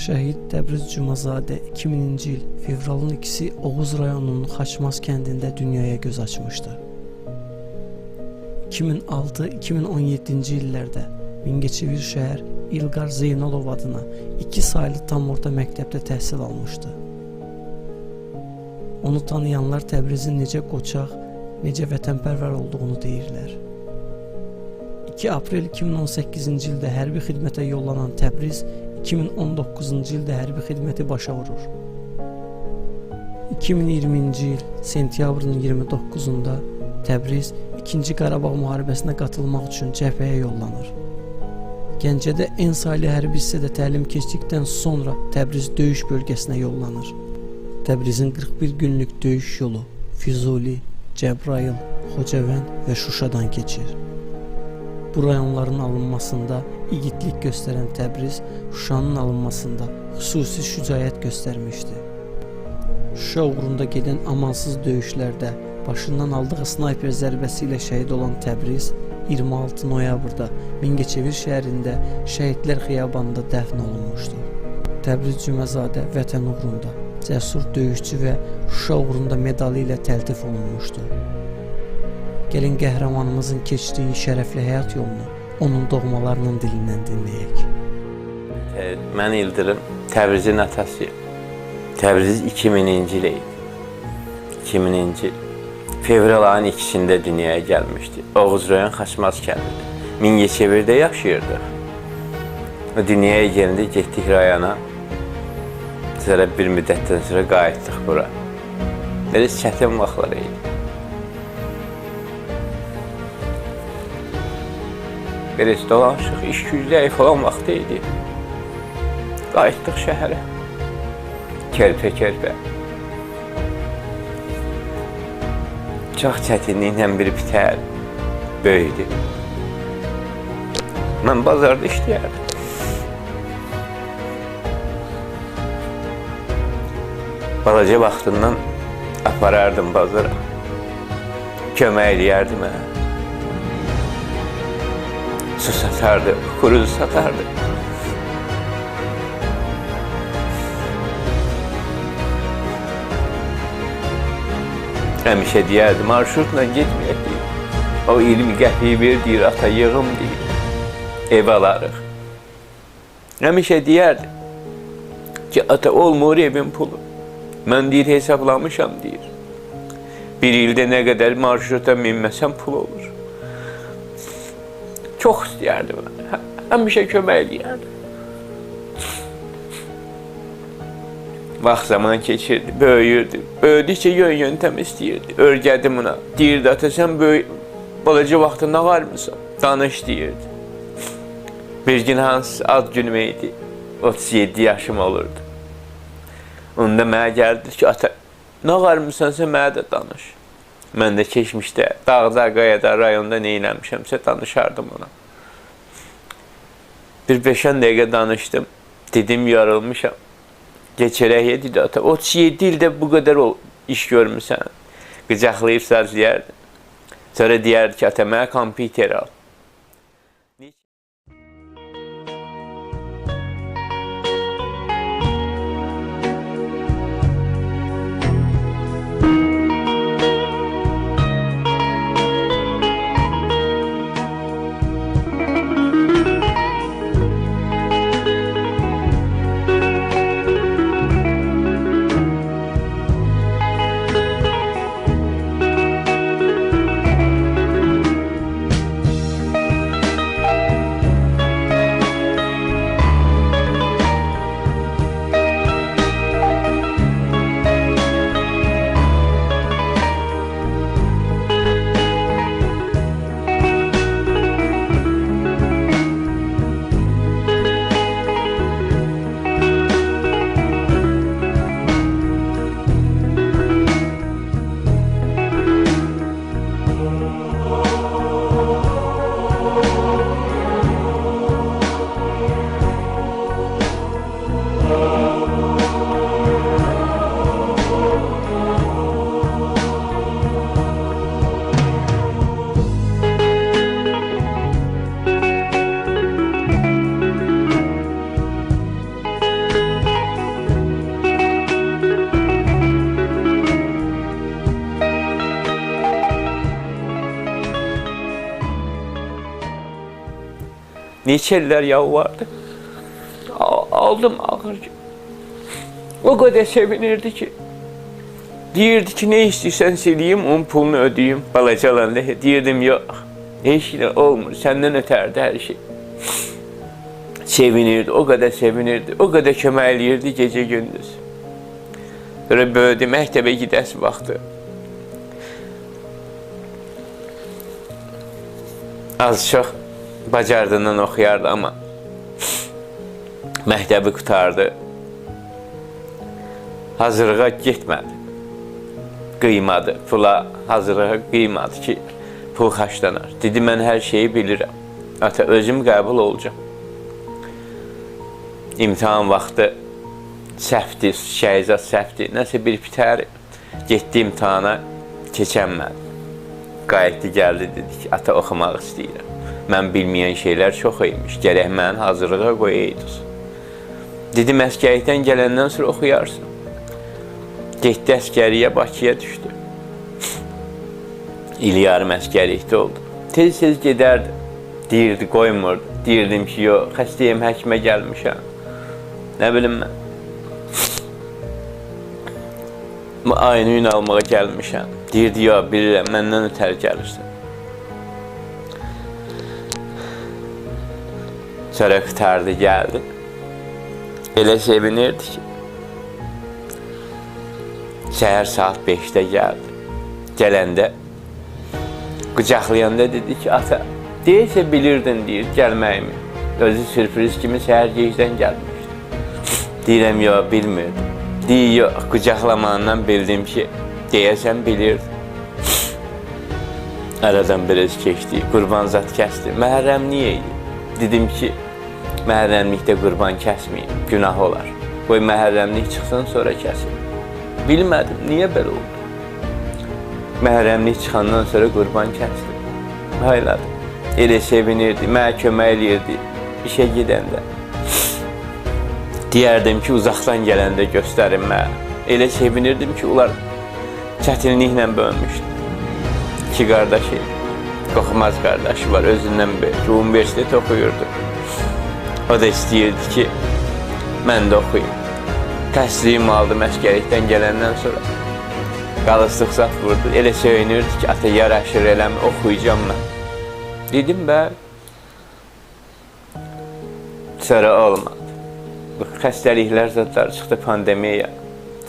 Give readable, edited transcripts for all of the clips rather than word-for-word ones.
Şəhid Təbriz Cumazadə 2000-ci il fevralın 2-si Oğuz rayonunun Xaçmaz kəndində dünyaya göz açmışdı. 2006-2017-ci illərdə Mingəçevir şəhər İlqar Zeynalov adına 2 saylı tam orta məktəbdə təhsil almışdı. Onu tanıyanlar Təbrizin necə qoçaq, necə vətənpərvər olduğunu deyirlər. 2 aprel 2018-ci ildə hərbi xidmətə yollanan Təbriz 2019-cu ildə hərbi xidməti başa vurur. 2020-ci il sentyabrın 29-unda Təbriz 2-ci Qarabağ müharibəsinə qatılmaq üçün cəbhəyə yollanır. Gəncədə en saylı hərbi hissədə təlim keçdikdən sonra Təbriz döyüş bölgəsinə yollanır. Təbrizin 41 günlük döyüş yolu Füzuli, Cəbrayıl, Xocavənd və Şuşadan keçir. Bu rayonların alınmasında igidlik göstərən Təbriz, Şuşanın alınmasında xüsusi şücaət göstərmişdi. Şuşa uğrunda gedən amansız döyüşlərdə başından aldığı snayper zərbəsi ilə şəhid olan Təbriz 26 noyabrda Mingəçevir şəhərində Şəhidlər Xiyabanında dəfn olunmuşdu. Təbriz Cumazadə vətən uğrunda cəsur döyüşçü və Şuşa uğrunda medalı ilə təltif olunmuşdu. Gəlin qəhrəmanımızın keçdiyi şərəfli həyat yolunu onun doğmalarının dilindən dinləyək. Mən İldırım, Təbrizin atasıyım. Təbriz 2000-ci il idi. 2000-ci fevral ayının 2-sində dünyaya gəlmişdi. Oğuz rayon Xaçmaz kəndində. Mingəçevirdə yaşayırdıq. Dünyaya gəlində getdik rayona. Sonra bir müddətdən sonra qayıtdıq bura. Belə çətin vaxtlar idi. Biraz dolaşıq, iş gücləyik falan vaxtı idi. Qayıtdıq şəhərə. Kərpə-kərpə. Çox çətinliklə bir bitər, böyüdü. Mən bazarda işləyərdim. Balaca vaxtından aparardım bazara. Kömək eləyərdim mənə. Su satardı, kuruzu satardı. Həmişə deyərdi, marşrutla getməyək deyir. O 20 qəpiyi ver deyir, ata yığım deyir. Ev alarıq. Həmişə deyərdi ki, ata olmur evin pulu. Mən deyir, hesablamışam deyir. Bir ildə nə qədər marşruta minməsəm pul olur. Çox istəyərdi mənə. Həmişə kömək eləyərdi. Vaxt zaman keçirdi, böyüyürdü. Böyüdükcə yöntəm istəyirdi. Örgədim ona. Deyirdi, ata sən balaca vaxtda nə varmısan? Danış deyirdi. Bir gün hansı ad günüm idi. 37 yaşım olurdu. Onda mənə gəldi ki, ata nə varmısansa mənə də danış. Mən də keçmişdə dağda, qayada, rayonda nə eləmişəmsə danışardım ona. Bir 5-10 dəqiqə danışdım. Dedim, yarılmışam. Geçərək dedi, ata 37 ildə bu qədər iş görmüsən. Qıcaqlayıb sazlayardı. Sonra deyərdi ki, ata mənə kompüter al. Neçə illər yalvardı. Aldım axırca. O qədər sevinirdi ki. Deyirdi ki, ne istəyirsən eləyim, onun pulunu ödəyim. Balaca olanda deyirdim, yox. Heç nə olmur, səndən ötərdi hər şey. Sevinirdi, o qədər sevinirdi. O qədər kömək eləyirdi gecə gündüz. Böyle böyüdü, məktəbə gidəsi vaxtı. Az çox bacardığından oxuyardı, amma məktəbi qutardı. Hazırlığa getmədi. Qıymadı, pula hazırlığa qıymadı ki, pul xərclanar. Dedi, mən hər şeyi bilirəm. Ata, özüm qəbul olacağım. İmtahan vaxtı səhvdi, şəhizat səhvdi. Nəsə bir bitər, getdi imtahana, keçənmədi. Qayıtdı, gəldi, dedi ki, ata, oxumaq istəyirəm. Mən bilməyən şeylər çox imiş, gərək mən hazırlığa qoyaydınız. Dedim, əskərlikdən gələndən sonra oxuyarsın. Getdi əskəriyə, Bakıya düşdü. İl yarım əskərlikdə oldu. Tez-tez gedərdi. Deyirdi, qoymurdu. Deyirdim ki, yox, xəstəyim, həkimə gəlmişəm. Nə bilim mən. Aynı gün almağa gəlmişəm. Deyirdi, yox, bilirəm, məndən ötər gəlirsən. Sonra qurtardı, gəldi. Elə sevinirdi ki. Səhər saat 5-də gəldi. Gələndə, qucaqlayanda dedi ki, ata, deyilsə bilirdin, deyir, gəlməyimi. Özü sürpriz kimi səhər gecdən gəlmişdi. Deyirəm, yox, bilmirdim. Deyir, yox, qucaqlamandan bildim ki, deyəsən bilirdim. Aradan biraz keçdi, qurban zat kəsdi. Məhərrəm niyə idi? Dedim ki, məhərrəmlikdə qurban kəsməyim, günah olar. Qoy məhərrəmlik çıxsın, sonra kəsin. Bilmədim, niyə belə oldu? Məhrəmlik çıxandan sonra qurban kəsdim. Hayladım. Elə sevinirdi, mənə kömək eləyirdi işə gedəndə. Deyərdim ki, uzaqdan gələndə göstərin mənə. Elə sevinirdim ki, onlar çətinliklə bölmüşdü. İki qardaşı, qoxumaz qardaşı var, özündən böyük. Universitet oxuyurdu. O da istəyirdi ki, mən də oxuyum. Təslim aldım əskərlikdən gələndən sonra. Qalıslıq zat vurdu. Elə söyünürdü ki, ata yaraşır eləmi, oxuyacam mən. Dedim, bəli. Sonra olmadı. Bu xəstəliklər zatları çıxdı pandemiya.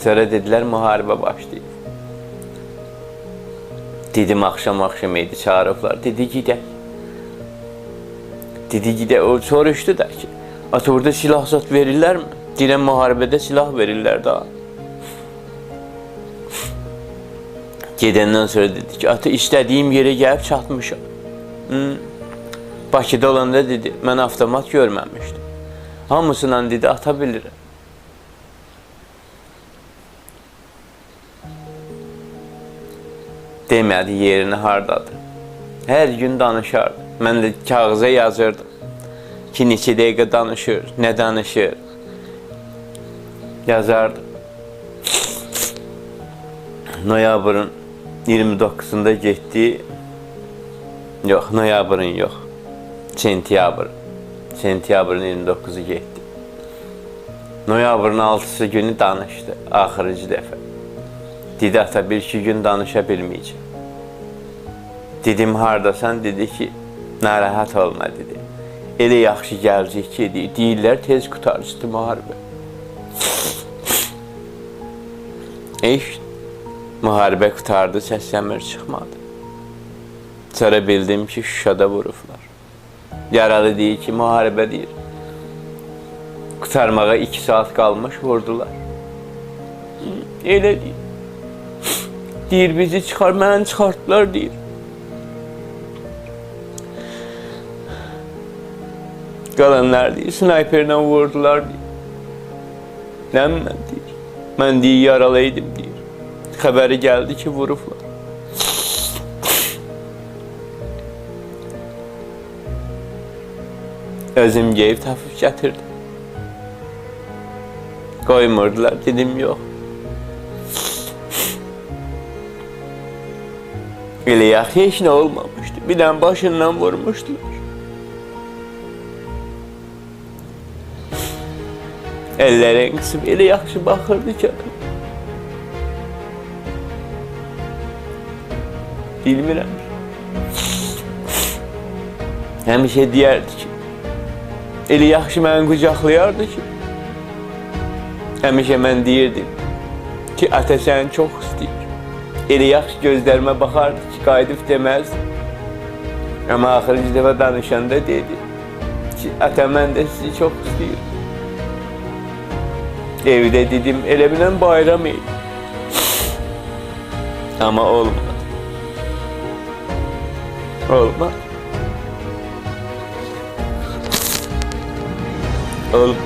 Sonra dedilər, müharibə başlayıb. Dedim, axşam idi, çağırıblar. Dedi, gidək. Dedi, gidək. O soruşdu da ki, ata burada silah zat verirlər mi? Deyirəm, müharibədə silah verirlər daha. Gedəndən sonra dedi ki, ata istədiyim yerə gəlib çatmışam. Bakıda olanda dedi, mən avtomat görməmişdim. Hamısından dedi, ata bilirəm. Demədi yerini hardadır. Hər gün danışardı. Mən də kağıza yazırdım ki, neçə dəqiqə danışır, nə danışır. Yazardım. Noyabrın 29'unda getdi. Yox, noyabrın yox. Sentyabr. Sentyabrın 29'u getdi. Noyabrın 6'sı günü danışdı. Axırıncı dəfə. Dedi, ata, 1-2 gün danışa bilməyəcəm. Dedim, hardasan? Dedi ki, narahat olma, dedi. Elə yaxşı gələcək ki, deyirlər, tez qutarıcıdır müharibə. Müharibə qutardı, səsləmir çıxmadı. Sonra bildim ki, Şuşada vurublar. Yaralı deyir ki, müharibə deyir. Qutarmağa 2 saat qalmış, vurdular. Elə deyir. Deyir, bizi çıxar, mənə çıxartdılar, deyir. Qalanlar deyir, snayperlə vurdular, deyir. Nə mən deyir. Mən deyir, yaralıydım, deyir. Xəbəri gəldi ki, vurublar. Özüm geyib tapıb gətirdim. Qoymurdular, dedim, yox. Elə yaxşı heç nə olmamışdı. Bir dənə başından vurmuşdular. Ellərin qısıb elə yaxşı baxırdı ki adam. Bilmirəm. Həmişə deyərdi ki, elə yaxşı məni qucaqlayardı ki, həmişə mən deyirdim ki, ata səni çox istəyir. Elə yaxşı gözlərimə baxardı ki, qayıdıb deməzdi. Amma axırıncı dəfə danışanda dedi ki, ata mən də sizi çox istəyirdim. Evdə dedim, elə bilən bayram idi. Amma olmadı. Olmadı. Olmadı.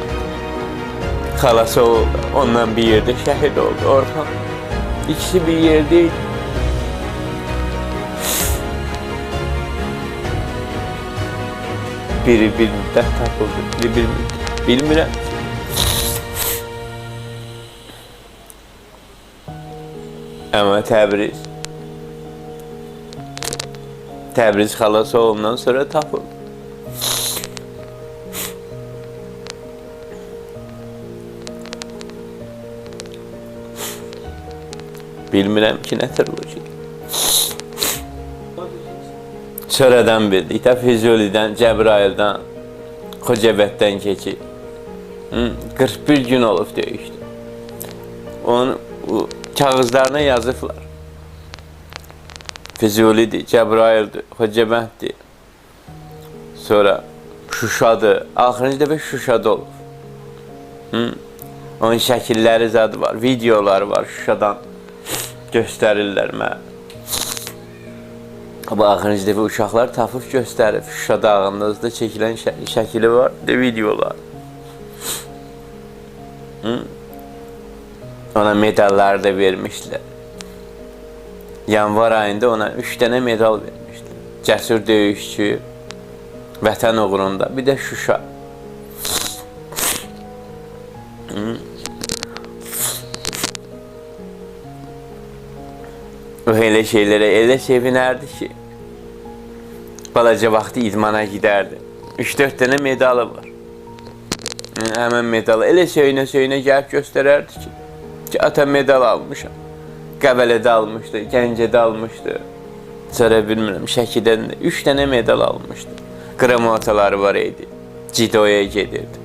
Xalası oldu. Ondan bir yerde şəhid oldu. Orhan. İkisi bir yerdeydi. Biri bir müddət tapıldı. Biri bir müddət. Bilmirəm. Amma Təbriz xalası oğlundan sonra tapıldı. Bilmirəm ki, nətər olacaq. Sonradan bildik də Füzulidən, Cəbrayıldan, Xocavənddən keçib. 41 gün olub döyüşdü. Onun kağızlarına yazıblar. Füzulidir, Cəbrayıldır, Xocavənddir. Sonra Şuşadır. Axırıncı dəfə Şuşada olub. Onun şəkilləri zadı var, videoları var Şuşadan. Göstərirlər mənə. Bu axırıncı dəfə uşaqlar tapıb göstərib. Şuşa dağında çəkilən şəkili var, videolar. Ona medallar da vermişlər. Yanvar ayında ona 3 dənə medal vermişlər. Cəsur döyüşçü, vətən uğrunda, bir də Şuşa. O elə şeylərə elə sevinərdi ki, balaca vaxtı idmana gidərdi. 3-4 dənə medalı var. Həmən medalı elə söyünə gəlib göstərərdi ki, ata medal almışam. Qəbələdə almışdı, Gəncədə almışdı. Sonra bilmirəm, Şəkidən də 3 dənə medal almışdı. Qramaataları var idi. Cidoya gedirdi.